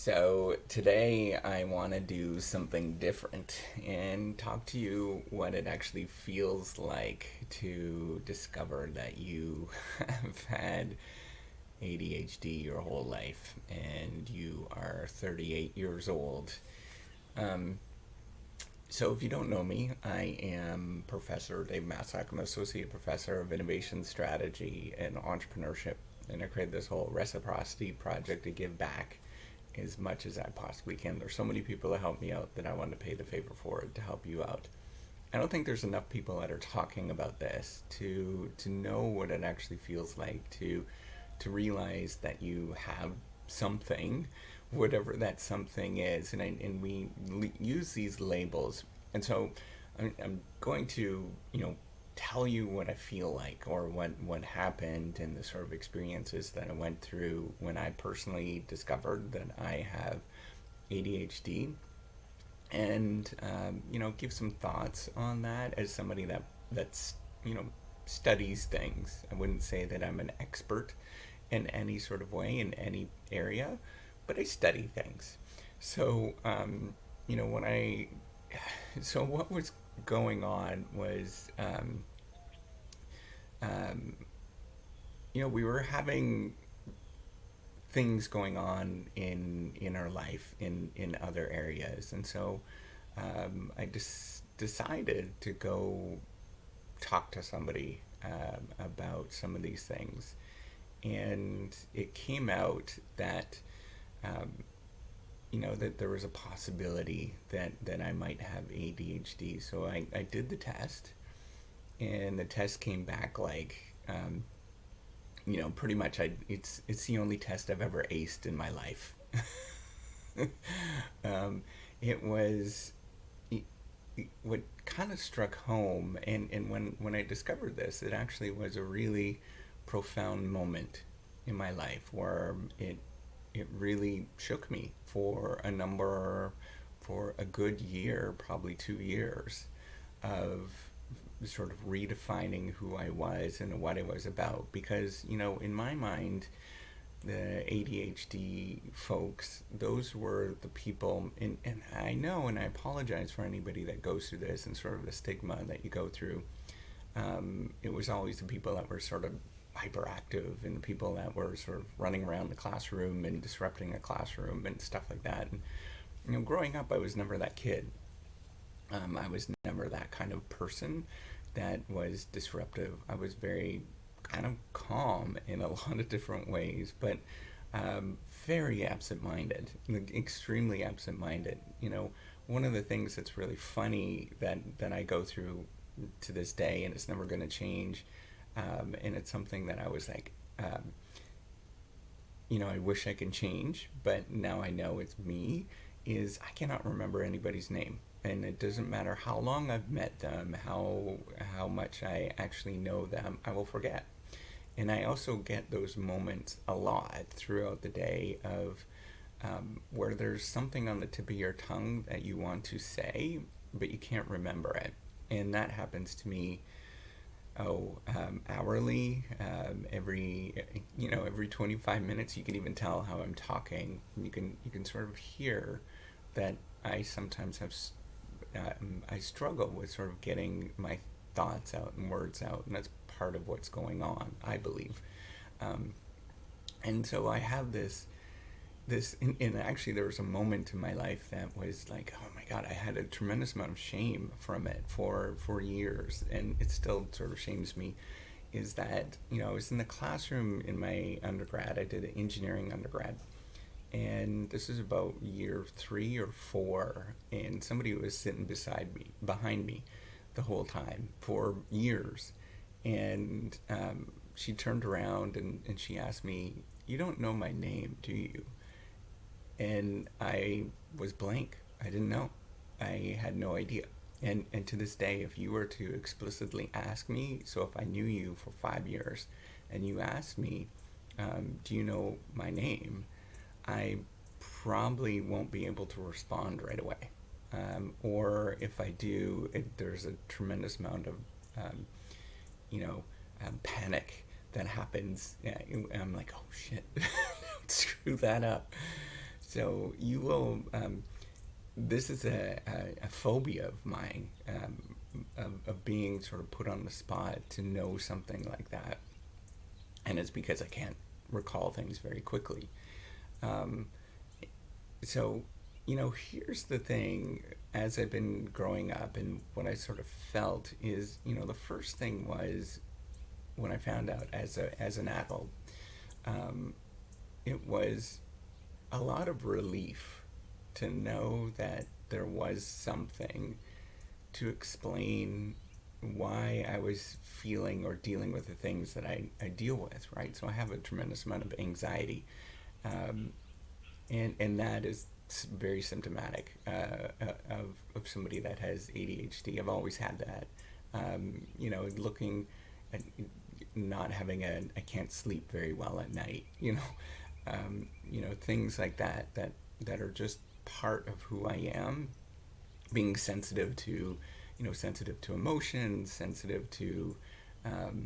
So today I want to do something different and talk to you what it actually feels like to discover that you have had ADHD your whole life and you are 38 years old. Um, so if you don't know me, I am Professor Dave Maslach. I'm Associate Professor of Innovation Strategy and Entrepreneurship. And I created this whole reciprocity project to give back as much as I possibly can. There's so many people that help me out that I want to pay the favor forward to help you out. I don't think there's enough people that are talking about this to know what it actually feels like to realize that you have something, whatever that something is, and we use these labels, and so I'm going to tell you what I feel like or what happened and the sort of experiences that I went through when I personally discovered that I have ADHD, and give some thoughts on that as somebody that's studies things. I wouldn't say that I'm an expert in any sort of way in any area, but I study things. So when I so what was going on was um, we were having things going on in our life in other areas, and so I just decided to go talk to somebody about some of these things, and it came out that that there was a possibility that I might have ADHD. So I did the test, and the test came back like pretty much it's the only test I've ever aced in my life. It was what kind of struck home, and when I discovered this, it actually was a really profound moment in my life where it really shook me for a good year, probably 2 years, of sort of redefining who I was and what I was about. Because, in my mind, the ADHD folks, those were the people, and I know, and I apologize for anybody that goes through this and sort of the stigma that you go through. It was always the people that were sort of hyperactive and the people that were sort of running around the classroom and disrupting a classroom and stuff like that. And growing up, I was never that kid. I was never that kind of person that was disruptive. I was very kind of calm in a lot of different ways, but very absent-minded, extremely absent-minded. One of the things that's really funny that I go through to this day, and it's never going to change, and it's something that I was like, I wish I could change, but now I know it's me, is I cannot remember anybody's name. And it doesn't matter how long I've met them, how much I actually know them, I will forget. And I also get those moments a lot throughout the day of where there's something on the tip of your tongue that you want to say, but you can't remember it. And that happens to me hourly, every 25 minutes. You can even tell how I'm talking. You can sort of hear that I sometimes I struggle with sort of getting my thoughts out and words out, and that's part of what's going on, I believe. And so I have and actually there was a moment in my life that was like, oh my God, I had a tremendous amount of shame from it for years, and it still sort of shames me, is that, I was in the classroom in my undergrad. I did an engineering undergrad, and this is about year 3 or 4, and somebody was sitting behind me the whole time for years, and she turned around and she asked me, "You don't know my name, do you?" And I was blank. I didn't know. I had no idea. And to this day, if you were to explicitly ask me, so if I knew you for 5 years and you asked me, do you know my name, I probably won't be able to respond right away. Or if I do, there's a tremendous amount of, um, panic that happens. I'm like, oh shit, don't screw that up. So you will. This is a phobia of mine, of being sort of put on the spot to know something like that, and it's because I can't recall things very quickly. Um, so, here's the thing. As I've been growing up, and what I sort of felt is, the first thing was when I found out as an adult, um, it was a lot of relief to know that there was something to explain why I was feeling or dealing with the things that I deal with, right? So I have a tremendous amount of anxiety, um, and that is very symptomatic of somebody that has ADHD. I've always had that. Looking at not having I can't sleep very well at night. Things like that are just part of who I am. Being sensitive to emotions, sensitive to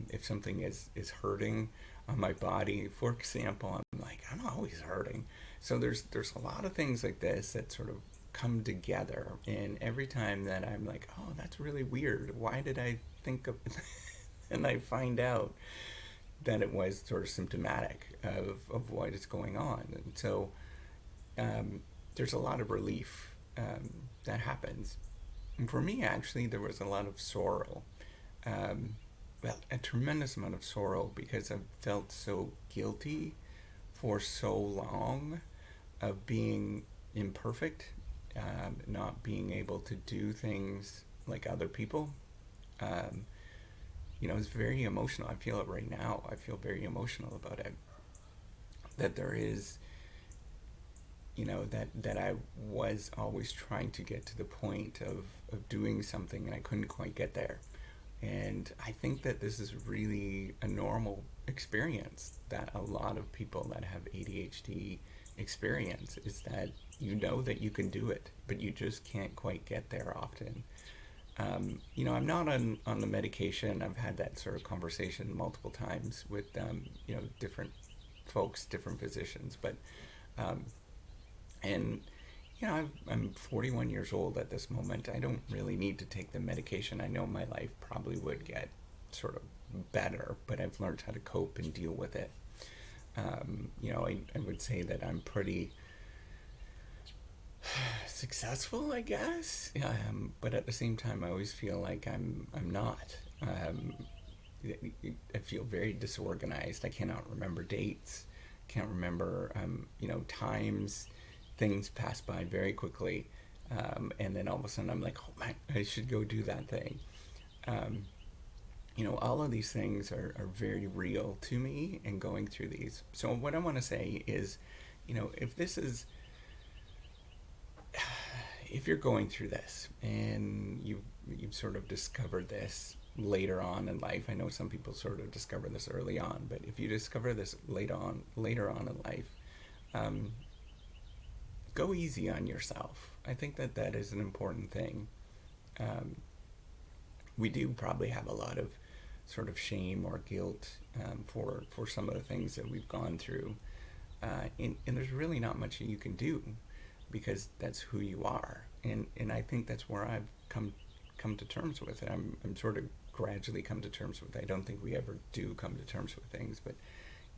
if something is hurting on my body. For example, I'm like, I'm always hurting. So there's a lot of things like this that sort of come together, and every time that I'm like, oh, that's really weird. Why did I think of? And I find out that it was sort of symptomatic of what is going on, and so there's a lot of relief that happens. And for me, actually, there was a lot of sorrow. Um, well, a tremendous amount of sorrow because I've felt so guilty for so long of being imperfect, not being able to do things like other people. Um, it's very emotional. I feel it right now. I feel very emotional about it. That there is, that I was always trying to get to the point of doing something and I couldn't quite get there. And I think that this is really a normal experience that a lot of people that have ADHD experience, is that that you can do it, but you just can't quite get there often. I'm not on the medication. I've had that sort of conversation multiple times with, different folks, different physicians, but, um, and, I'm 41 years old at this moment. I don't really need to take the medication. I know my life probably would get sort of better, but I've learned how to cope and deal with it. I would say that I'm pretty successful, I guess. But at the same time, I always feel like I'm not. I feel very disorganized. I cannot remember dates. Can't remember, times. Things pass by very quickly, and then all of a sudden I'm like, oh man, I should go do that thing. Um, all of these things are very real to me, and going through these. So what I want to say is, if this is if you're going through this and you've sort of discovered this later on in life. I know some people sort of discover this early on, but if you discover this later on in life, um, go easy on yourself. I think that is an important thing. Um, we do probably have a lot of sort of shame or guilt, for some of the things that we've gone through, and there's really not much that you can do, because that's who you are, and I think that's where I've come to terms with it. I'm sort of gradually come to terms with it. I don't think we ever do come to terms with things, but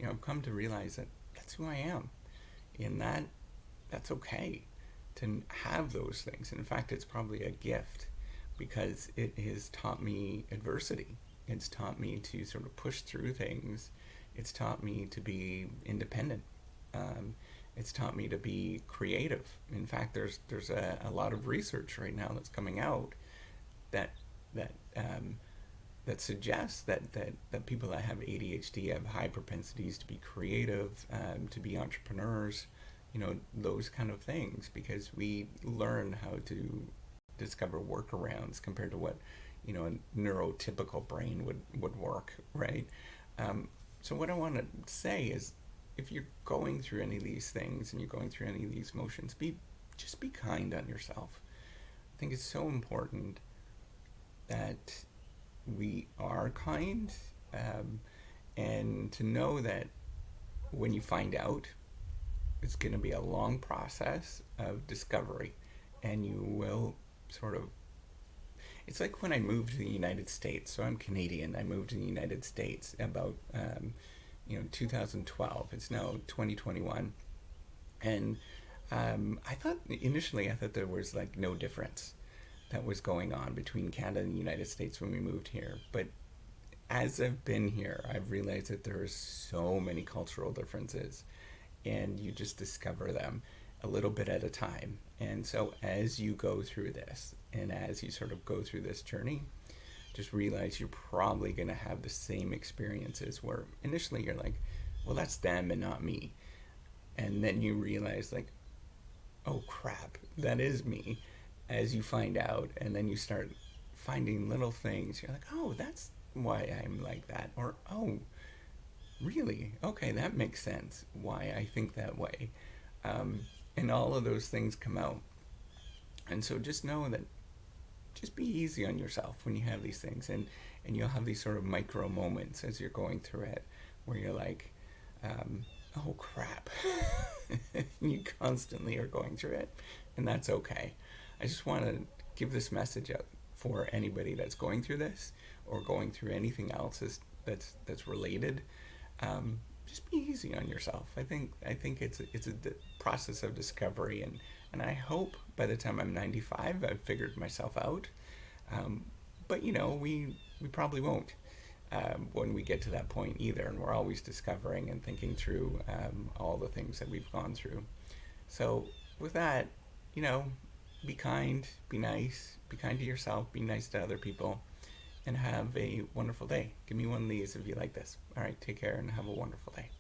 I've come to realize that that's who I am, and that's okay to have those things. In fact, it's probably a gift, because it has taught me adversity. It's taught me to sort of push through things. It's taught me to be independent. Um, it's taught me to be creative. In fact, there's a lot of research right now that's coming out that that um, that suggests that people that have ADHD have high propensities to be creative, to be entrepreneurs, those kind of things, because we learn how to discover workarounds compared to what a neurotypical brain would work, right? So what I want to say is, if you're going through any of these things and you're going through any of these motions, just be kind on yourself. I think it's so important that we are kind, and to know that when you find out, it's going to be a long process of discovery, and you will sort of. It's like when I moved to the United States. So I'm Canadian. I moved to the United States about 2012. It's now 2021, and I thought there was like no difference that was going on between Canada and the United States when we moved here. But as I've been here, I've realized that there are so many cultural differences, and you just discover them a little bit at a time. And so as you go through this, and as you sort of go through this journey, just realize you're probably going to have the same experiences where initially you're like, well, that's them and not me. And then you realize, like, oh crap, that is me, as you find out. And then you start finding little things. You're like, oh, that's why I'm like that. Or, oh, really? Okay, that makes sense why I think that way. And all of those things come out. And so just know that, just be easy on yourself when you have these things. And you'll have these sort of micro moments as you're going through it where you're like, oh crap. You constantly are going through it. And that's okay. I just want to give this message out for anybody that's going through this or going through anything else that's related. Just be easy on yourself. I think it's a process of discovery, and I hope by the time I'm 95 I've figured myself out. But we probably won't when we get to that point either, and we're always discovering and thinking through all the things that we've gone through. So with that, be kind, be nice, be kind to yourself, be nice to other people, and have a wonderful day. Give me one of these if you like this. All right, take care and have a wonderful day.